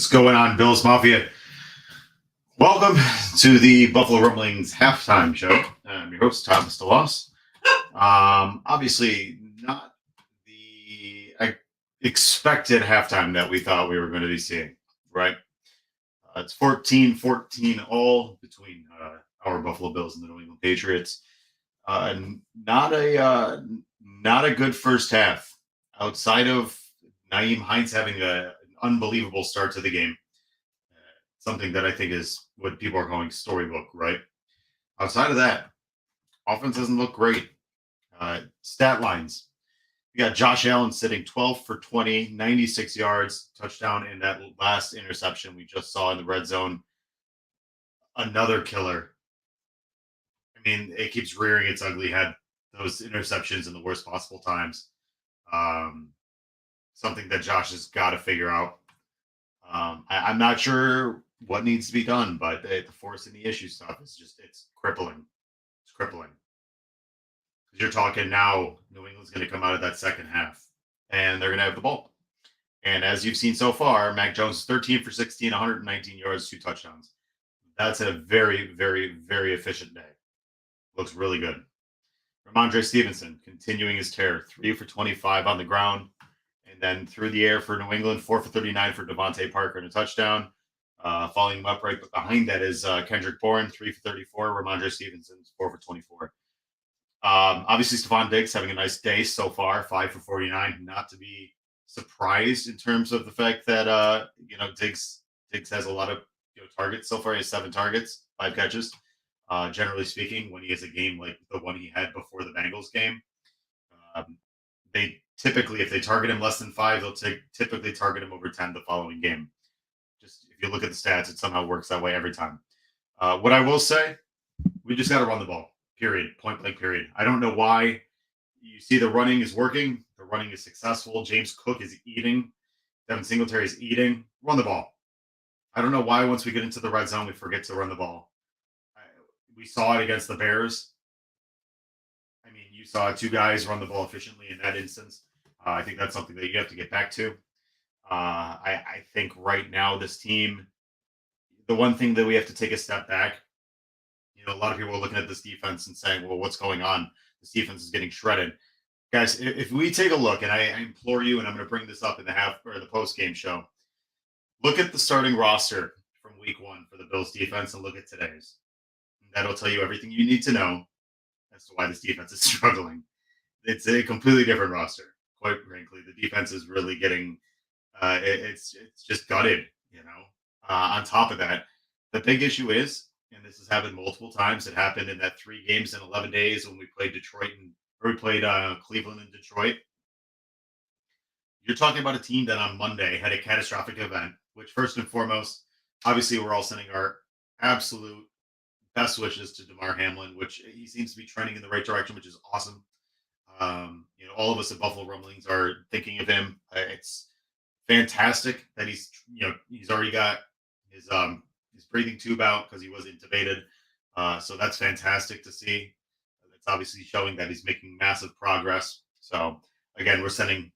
What's going on, Bills Mafia? Welcome to the Buffalo Rumblings halftime show. I'm your host, Thomas DeLaus. Obviously, not the expected halftime that we thought we were going to be seeing, right? It's 14-14 all between our Buffalo Bills and the New England Patriots. Not a good first half. Outside of Nyheim Hines having an unbelievable start to the game, something that I think is what people are calling storybook, right? Outside of that, offense doesn't look great. Stat lines. You got Josh Allen sitting 12 for 20, 96 yards, touchdown in that last interception we just saw in the red zone. Another killer. I mean, it keeps rearing its ugly head. Those interceptions in the worst possible times. Something that Josh has got to figure out. I'm not sure what needs to be done, but the force and the issue stuff is just, it's crippling. It's crippling. Because you're talking now, New England's going to come out of that second half, and they're going to have the ball. And as you've seen so far, Mac Jones 13 for 16, 119 yards, 2 touchdowns. That's a very, very, very efficient day. Looks really good. Ramondre Stevenson continuing his tear, 3 for 25 on the ground. And then through the air for New England, 4 for 39 for Devontae Parker and a touchdown. Following him up right behind that is Kendrick Bourne, 3 for 34. Ramondre Stevenson, 4 for 24. Obviously, Stephon Diggs having a nice day so far, 5 for 49. Not to be surprised in terms of the fact that Diggs has a lot of targets so far. He has 7 targets, 5 catches. Generally speaking, when he has a game like the one he had before the Bengals game, they typically, if they target him less than 5, they'll typically target him over 10 the following game. Just if you look at the stats, it somehow works that way every time. What I will say, we just got to run the ball, period, point blank, period. I don't know why. You see the running is working. The running is successful. James Cook is eating. Devin Singletary is eating. Run the ball. I don't know why once we get into the red zone, we forget to run the ball. We saw it against the Bears. I mean, you saw 2 guys run the ball efficiently in that instance. I think that's something that you have to get back to. I think right now this team, the one thing that we have to take a step back, a lot of people are looking at this defense and saying, well, what's going on? This defense is getting shredded. Guys, if we take a look, and I implore you, and I'm going to bring this up in the post-game show, look at the starting roster from week 1 for the Bills defense and look at today's. That'll tell you everything you need to know as to why this defense is struggling. It's a completely different roster. Quite frankly, the defense is really getting it's just gutted. On top of that, the big issue is, and this has happened multiple times. It happened in that 3 games in 11 days when we played Cleveland and Detroit. You're talking about a team that on Monday had a catastrophic event, which first and foremost, obviously, we're all sending our absolute best wishes to Damar Hamlin, which he seems to be trending in the right direction, which is awesome. All of us at Buffalo Rumblings are thinking of him. It's fantastic that he's already got his breathing tube out because he was intubated. So that's fantastic to see. It's obviously showing that he's making massive progress. So again, we're sending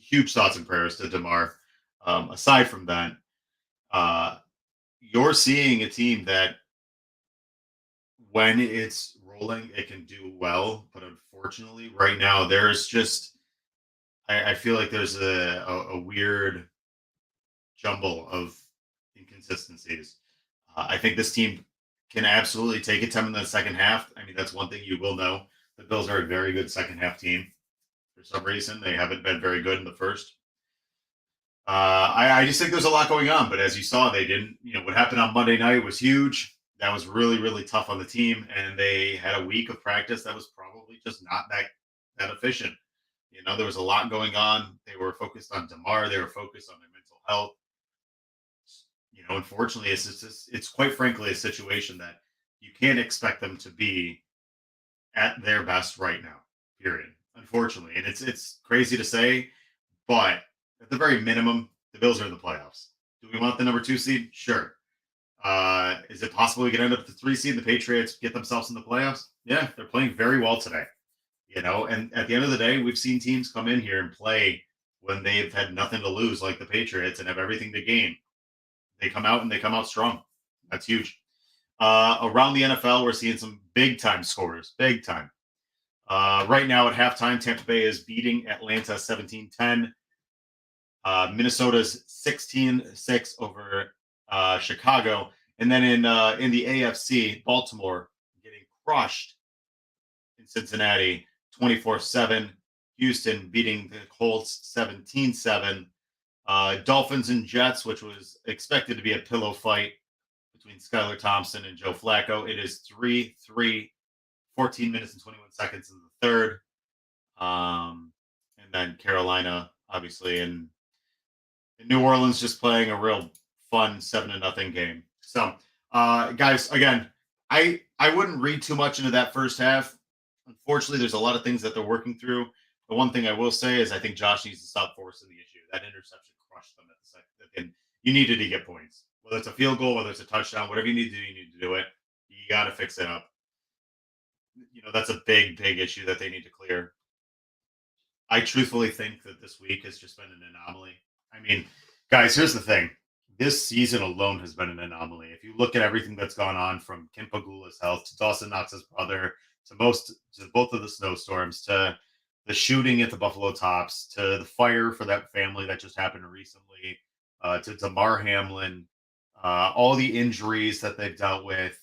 huge thoughts and prayers to Damar. Aside from that, you're seeing a team that, when it's rolling, it can do well. But unfortunately, right now, there's just, I feel like there's a weird jumble of inconsistencies. I think this team can absolutely take it to them in the second half. I mean, that's one thing you will know. The Bills are a very good second half team. For some reason, they haven't been very good in the first. I just think there's a lot going on. But as you saw, they didn't, what happened on Monday night was huge. That was really, really tough on the team, and they had a week of practice that was probably just not that efficient. There was a lot going on. They were focused on Damar. They were focused on their mental health. Unfortunately, it's quite frankly a situation that you can't expect them to be at their best right now, period. Unfortunately, and it's crazy to say, but at the very minimum, the Bills are in the playoffs. Do we want the number 2 seed? Sure. Is it possible we could end up at the 3 seed and the Patriots get themselves in the playoffs? Yeah, they're playing very well today. And at the end of the day, we've seen teams come in here and play when they've had nothing to lose, like the Patriots, and have everything to gain. They come out and they come out strong. That's huge. Around the NFL, we're seeing some big time scores, big time. Right now at halftime, Tampa Bay is beating Atlanta 17-10. Minnesota's 16-6 over Chicago. And then in the AFC, Baltimore getting crushed in Cincinnati 24-7. Houston beating the Colts 17-7. Dolphins and Jets, which was expected to be a pillow fight between Skylar Thompson and Joe Flacco. It is 3-3, 14 minutes and 21 seconds in the third. And then Carolina, obviously, in New Orleans, just playing a real fun 7-0 game. So, guys, again, I wouldn't read too much into that first half. Unfortunately, there's a lot of things that they're working through. The one thing I will say is I think Josh needs to stop forcing the issue. That interception crushed them at the second. And you needed to get points. Whether it's a field goal, whether it's a touchdown, whatever you need to do, you need to do it. You got to fix it up. That's a big, big issue that they need to clear. I truthfully think that this week has just been an anomaly. I mean, guys, here's the thing. This season alone has been an anomaly. If you look at everything that's gone on, from Kim Pagula's health to Dawson Knox's brother to both of the snowstorms to the shooting at the Buffalo Tops to the fire for that family that just happened recently, to Damar Hamlin, all the injuries that they've dealt with,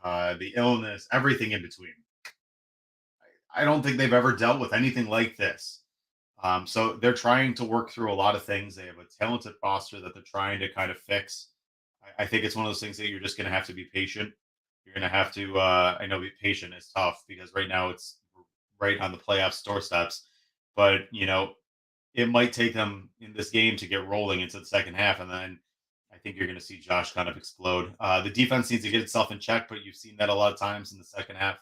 the illness, everything in between. I don't think they've ever dealt with anything like this. So they're trying to work through a lot of things. They have a talented roster that they're trying to kind of fix. I think it's one of those things that you're just going to have to be patient. You're going to have to, I know, be patient is tough because right now it's right on the playoffs doorsteps. But, it might take them in this game to get rolling into the second half. And then I think you're going to see Josh kind of explode. The defense needs to get itself in check, but you've seen that a lot of times in the second half.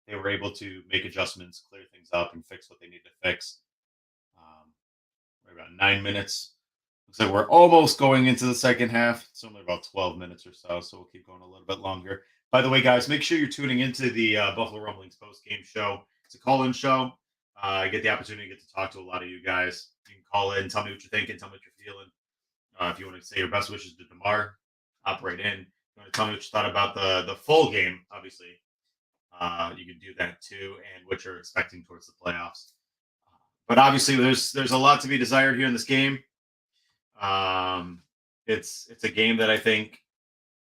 They were able to make adjustments, clear things up, and fix what they need to fix. We're about 9 minutes. Looks like we're almost going into the second half. It's only about 12 minutes or so we'll keep going a little bit longer. By the way, guys, make sure you're tuning into the Buffalo Rumblings post-game show. It's a call-in show. I get the opportunity to get to talk to a lot of you guys. You can call in, tell me what you're thinking, tell me what you're feeling. If you want to say your best wishes to Damar, hop right in. If you want to tell me what you thought about the full game, obviously, you can do that too, and what you're expecting towards the playoffs. But obviously, there's a lot to be desired here in this game. It's a game that I think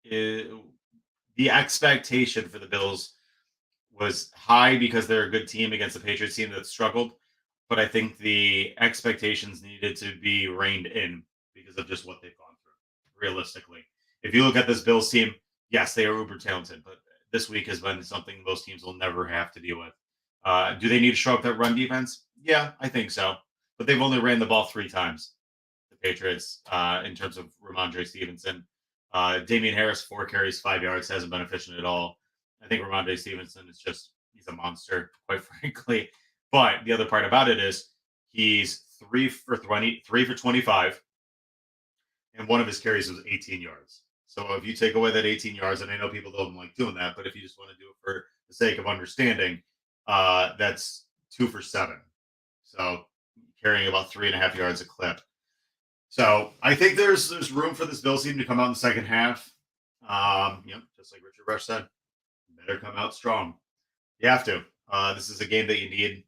the expectation for the Bills was high because they're a good team against the Patriots team that struggled. But I think the expectations needed to be reined in because of just what they've gone through. Realistically, if you look at this Bills team, yes, they are uber talented, but this week has been something most teams will never have to deal with. Do they need to show up that run defense? Yeah, I think so. But they've only ran the ball 3 times, the Patriots, in terms of Ramondre Stevenson. Damian Harris, 4 carries, 5 yards, hasn't been efficient at all. I think Ramondre Stevenson he's a monster, quite frankly. But the other part about it is he's 3 for 25, and one of his carries was 18 yards. So if you take away that 18 yards, and I know people don't like doing that, but if you just want to do it for the sake of understanding, that's 2 for 7. So carrying about 3.5 yards a clip. So I think there's room for this Bills team to come out in the second half. Just like Richard Rush said, better come out strong. You have to. This is a game that you need.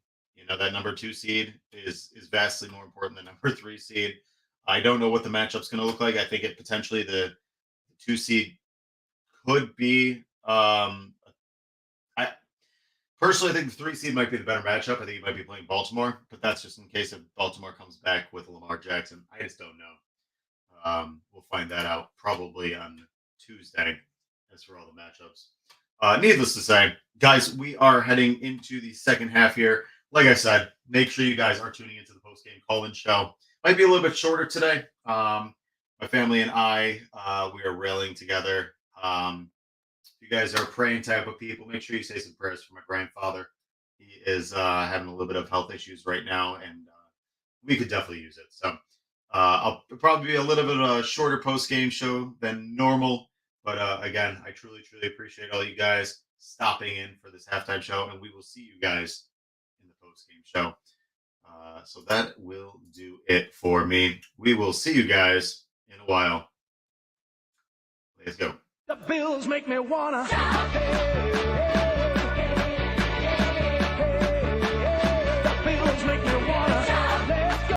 That number 2 seed is vastly more important than number 3 seed. I don't know what the matchup's going to look like. I think it potentially the 2 seed could be. I personally think the 3 seed might be the better matchup. I think you might be playing Baltimore, but that's just in case if Baltimore comes back with Lamar Jackson. I just don't know. We'll find that out probably on Tuesday as for all the matchups. Needless to say, guys, we are heading into the second half here. Like I said, make sure you guys are tuning into the post-game call-in show. Might be a little bit shorter today. My family and I, we are railing together. If you guys are praying type of people, make sure you say some prayers for my grandfather. He is having a little bit of health issues right now, and we could definitely use it. So I'll probably be a little bit of a shorter post-game show than normal. But again, I truly, truly appreciate all you guys stopping in for this halftime show, and we will see you guys in the post-game show. So that will do it for me. We will see you guys in a while. Let's go. The bills make me wanna.